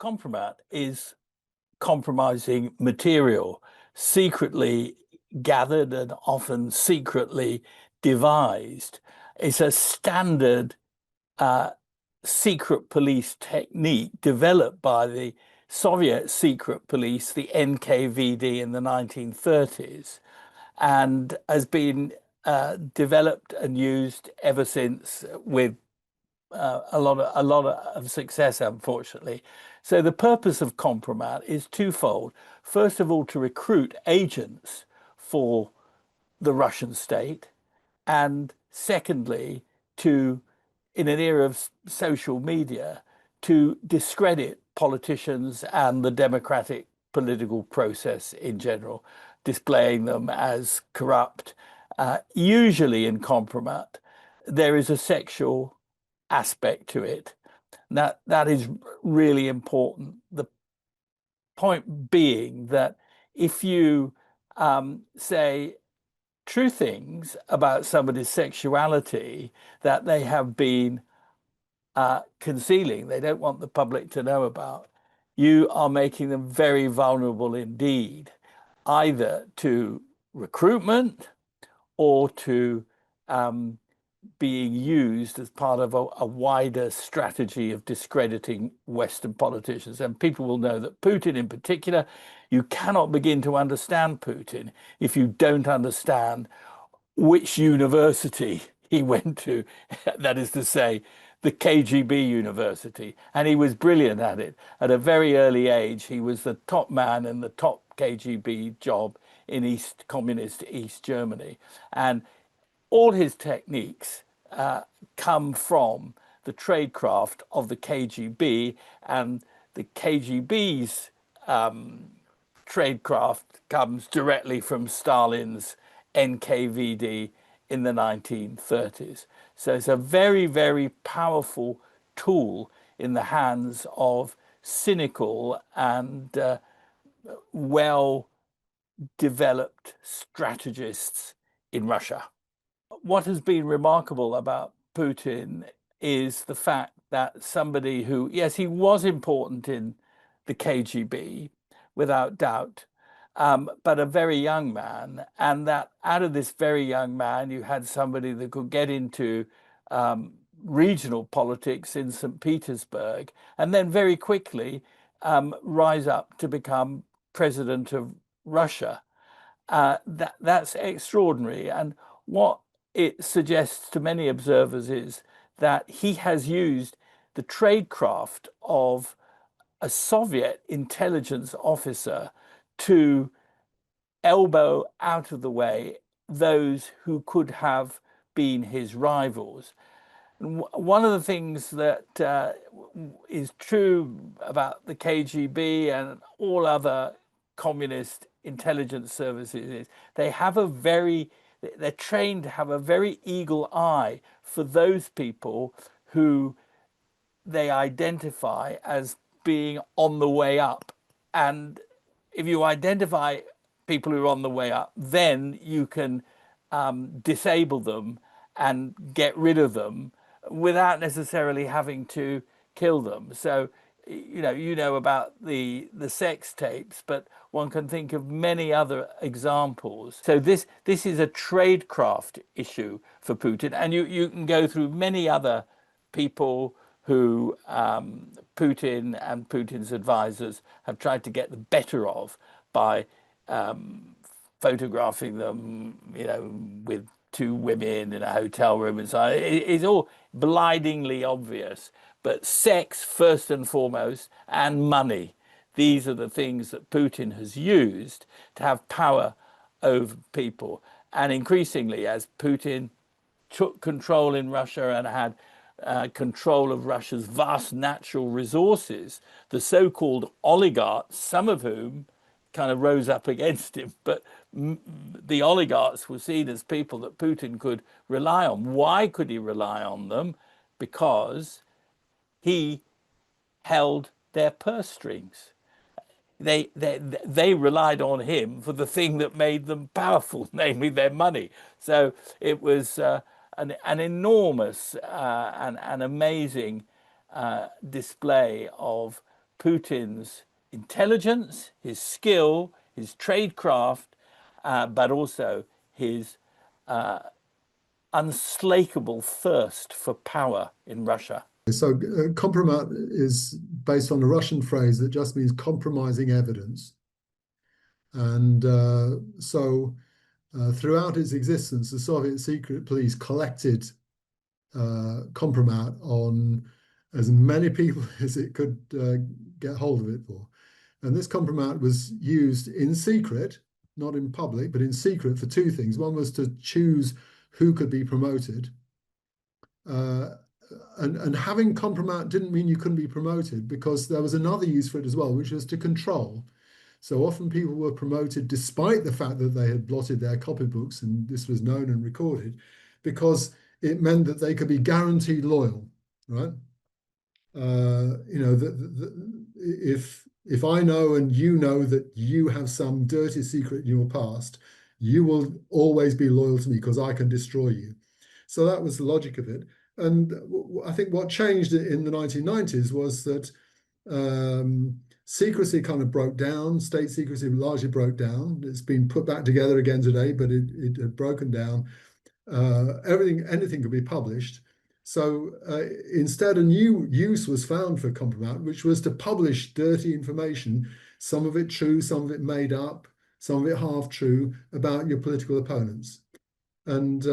compromat is compromising material, secretly gathered and often secretly devised. It's a standard secret police technique developed by the Soviet secret police, the NKVD, in the 1930s, and has been developed and used ever since with a lot of success, unfortunately. So the purpose of compromat is twofold. First of all, to recruit agents for the Russian state, and secondly, to, in an era of social media, to discredit politicians and the democratic political process in general, displaying them as corrupt. Usually in compromat, there is a sexual aspect to it. That is really important. The point being that if you say true things about somebody's sexuality that they have been concealing, they don't want the public to know about, you are making them very vulnerable indeed, either to recruitment or to being used as part of a wider strategy of discrediting Western politicians. And people will know that Putin in particular, you cannot begin to understand Putin if you don't understand which university he went to, that is to say, the KGB university. And he was brilliant at it. At a very early age, he was the top man in the top KGB job in communist East Germany. And all his techniques come from the tradecraft of the KGB, and the KGB's tradecraft comes directly from Stalin's NKVD in the 1930s. So it's a very, very powerful tool in the hands of cynical and well-developed strategists in Russia. What has been remarkable about Putin is the fact that somebody who, yes, he was important in the KGB, without doubt, but a very young man, and that out of this very young man, you had somebody that could get into regional politics in St. Petersburg, and then very quickly rise up to become president of Russia. That's extraordinary. And what it suggests to many observers is that he has used the tradecraft of a Soviet intelligence officer to elbow out of the way those who could have been his rivals. One of the things that is true about the KGB and all other communist intelligence services is they're trained to have a very eagle eye for those people who they identify as being on the way up. And if you identify people who are on the way up, then you can disable them and get rid of them without necessarily having to kill them. So, you know about the sex tapes, but one can think of many other examples. So this is a tradecraft issue for Putin, and you can go through many other people who Putin and Putin's advisors have tried to get the better of by photographing them, with two women in a hotel room and so on. It's all blindingly obvious. But sex, first and foremost, and money. These are the things that Putin has used to have power over people. And increasingly, as Putin took control in Russia and had control of Russia's vast natural resources, the so-called oligarchs, some of whom kind of rose up against him, but the oligarchs were seen as people that Putin could rely on. Why could he rely on them? Because he held their purse strings. They relied on him for the thing that made them powerful, namely their money. So it was an enormous and amazing display of Putin's intelligence, his skill, his tradecraft, but also his unslakable thirst for power in Russia. So compromat is based on a Russian phrase that just means compromising evidence. And throughout its existence, the Soviet secret police collected compromat on as many people as it could get hold of it for. And this compromat was used in secret, not in public, but in secret for two things. One was to choose who could be promoted. And having compromat didn't mean you couldn't be promoted, because there was another use for it as well, which was to control. So often people were promoted despite the fact that they had blotted their copybooks, and this was known and recorded, because it meant that they could be guaranteed loyal, right? If I know and you know that you have some dirty secret in your past, you will always be loyal to me because I can destroy you. So that was the logic of it. And I think what changed in the 1990s was that secrecy kind of broke down. State secrecy largely broke down. It's been put back together again today, but it had broken down. Anything could be published. So instead, a new use was found for compromat, which was to publish dirty information, some of it true, some of it made up, some of it half true, about your political opponents. And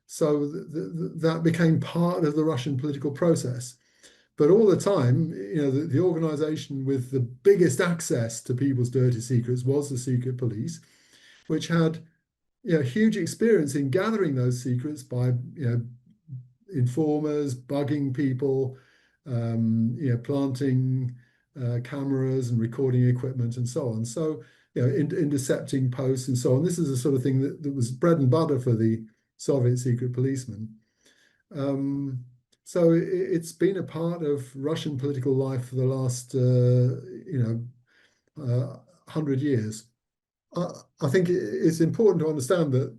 so that became part of the Russian political process. But all the time, the organization with the biggest access to people's dirty secrets was the secret police, which had huge experience in gathering those secrets by informers, bugging people, planting cameras and recording equipment and so on. So intercepting posts and so on. This is the sort of thing that was bread and butter for the Soviet secret policeman. So it's been a part of Russian political life for the last 100 years. I think it's important to understand that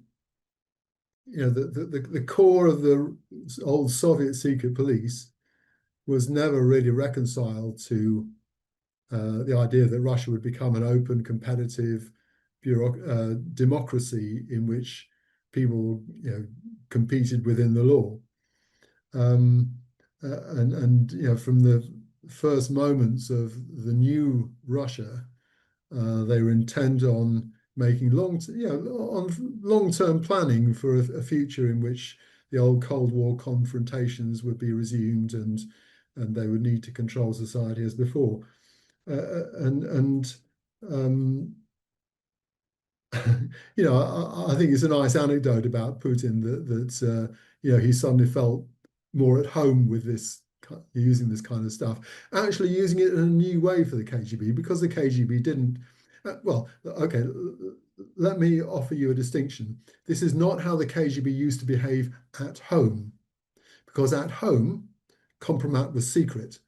the core of the old Soviet secret police was never really reconciled to the idea that Russia would become an open, competitive democracy in which people competed within the law. And from the first moments of the new Russia, they were intent on making long-term planning for a future in which the old Cold War confrontations would be resumed, and they would need to control society as before. I think it's a nice anecdote about Putin that he suddenly felt more at home with this, using this kind of stuff, actually using it in a new way for the KGB, because the KGB didn't. Well, okay, let me offer you a distinction. This is not how the KGB used to behave at home, because at home, compromat was secret.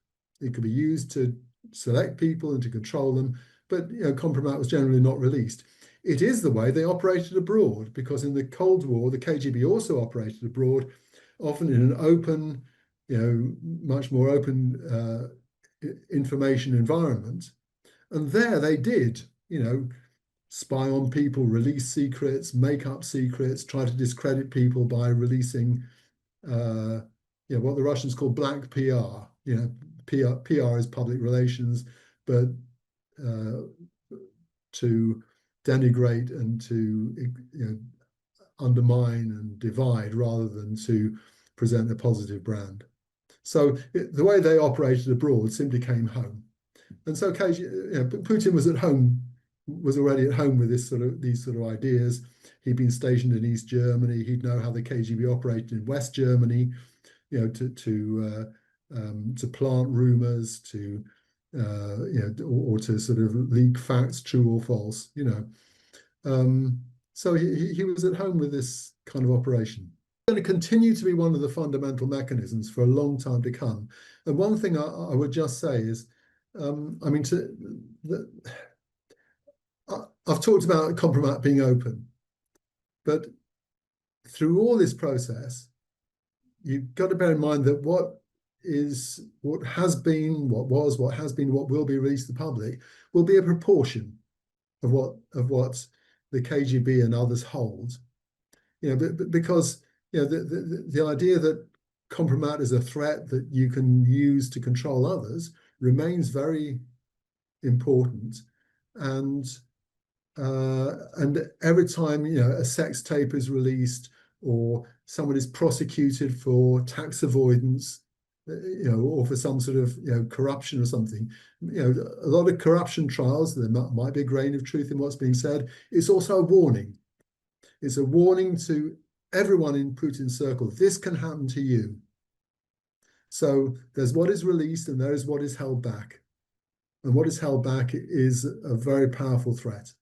It could be used to select people and to control them, but compromat was generally not released. It is the way they operated abroad, because in the Cold War, the KGB also operated abroad, often in an open, much more open information environment. And there they did, spy on people, release secrets, make up secrets, try to discredit people by releasing, what the Russians call black PR. PR is public relations, but to denigrate and to undermine and divide rather than to present a positive brand. So the way they operated abroad simply came home. And so Putin was already at home with these sort of ideas. He'd been stationed in East Germany. He'd know how the KGB operated in West Germany, to plant rumors, or to sort of leak facts, true or false, So he was at home with this kind of operation. It's going to continue to be one of the fundamental mechanisms for a long time to come. And one thing I would just say is, I've talked about compromat being open, but through all this process, you've got to bear in mind that what is what has been, what was, what has been, what will be released to the public will be a proportion of what the KGB and others hold. Because the idea that compromat is a threat that you can use to control others remains very important. And every time a sex tape is released or someone is prosecuted for tax avoidance, or for some sort of corruption or something, a lot of corruption trials, there might be a grain of truth in what's being said. It's also a warning. It's a warning to everyone in Putin's circle. This can happen to you. So there's what is released and there is what is held back. And what is held back is a very powerful threat.